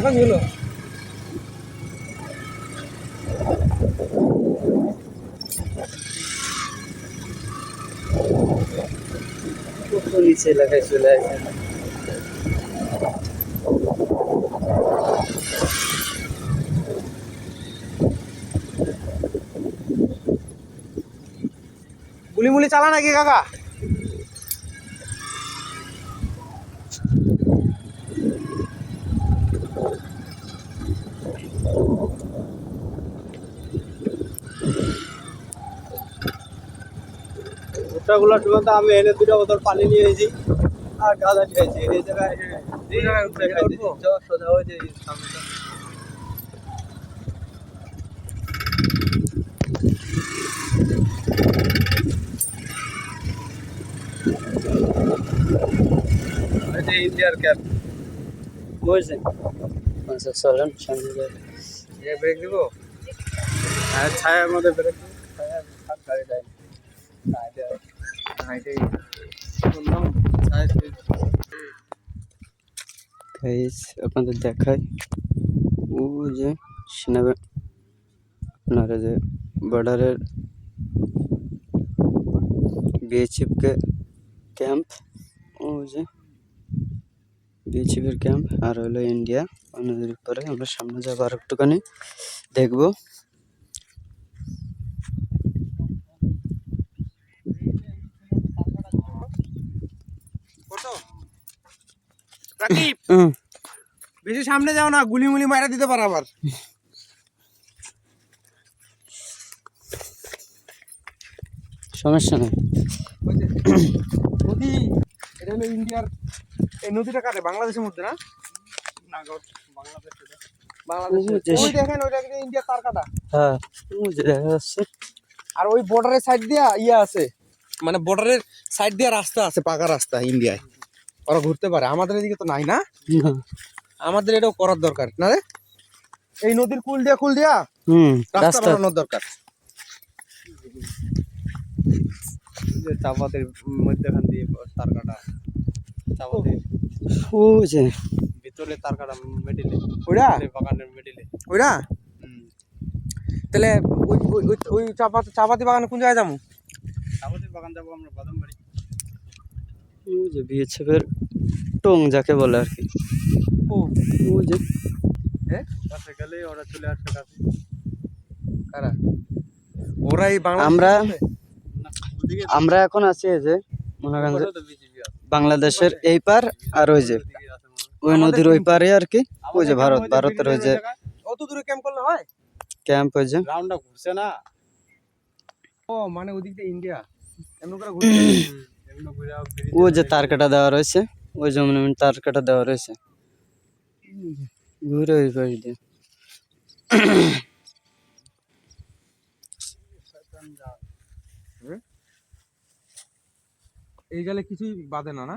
এখন হলো নিচে এলাকায় চলে আসে। গুলি মুলি চালা নাকি কাকা? ভুট্টাগুলো টুকাতে আমি এনে 2টা বোতল পানি নিয়ে এসেছি আর গাঁদা নিয়েছি। এই জায়গায় সোজা হয়ে যে সামনেটা ইন্ডিয়ার ক্যাপ বুঝছেন। চলেন সামনে যাই। ব্রেক দিব, হ্যাঁ ছায়ার মধ্যে ব্রেক দিব। ছায়া গাড়িটাই আপনাদের দেখায় ও যে আপনারা যে বর্ডারের বিএসএফ কে ক্যাম্প, ও যে বিএসএফ এর ক্যাম্প আর হলো ইন্ডিয়া। নদীর উপরে আমরা সামনে যাবো আর একটুখানি দেখবো। রাকিব বেশি সামনে যাও না, গুলি মুলি মারা দিতে পারে আবার। সমস্যা নেই। নদী এটা হলো ইন্ডিয়ার। এই নদীটা কাটে বাংলাদেশের মধ্যে না? বাংলাদেশ ওই দেখেন ওইটা কিন্তু ইন্ডিয়ার তার কাটা। হ্যাঁ দেখা যাচ্ছে। আর ওই বর্ডারের সাইড দিয়া ইয়ে আছে, মানে বর্ডারের সাইড দিয়া রাস্তা আছে, পাকা রাস্তা ইন্ডিয়ায়। ওরা ঘুরতে পারে, আমাদের এদিকে তো নাই না। আমাদের এটাও করার দরকার না রে। এই নদীর কুল দিয়া রাস্তা বানানোর দরকার। চাপাতের মধ্যখান দিয়ে তার কাটা, চাপাতের ও যে ভিতরে তার কাটা মিডিলে, ওইটা বাগানের মিডিলে ওইটা। তাহলে ওই চাপাতি বাগানে কোন জায়গায় যাবো? চাপাতির বাগান যাবো আমরা বাদামবাড়ি। ও যে বিএসএফ এর টং যাকে বলে আর কি। ও যে কাছে গেলে ওরা চলে আসে কাছে। কারা ওরা? এই আমরা এখন আছি এই যে মনে করেন বাংলাদেশের এই পার আর ওই যে ওই নদীর ওই পারে আর কি। ওই যে ভারতের ওই যে অত দূরে ক্যাম্প করলে হয়। ক্যাম্প ওই যে রাউন্ডটা ঘুরছে না। ও মানে ওদিক দিয়ে ইন্ডিয়া এমন করে ঘুরছে। ওই যে তার কাটা দেওয়া রয়েছে, ওই জমিনে তার কাটা দেওয়া রয়েছে ঘুরে ওই পাশ দিয়ে। এই গেলে কিছুই বাদে না না।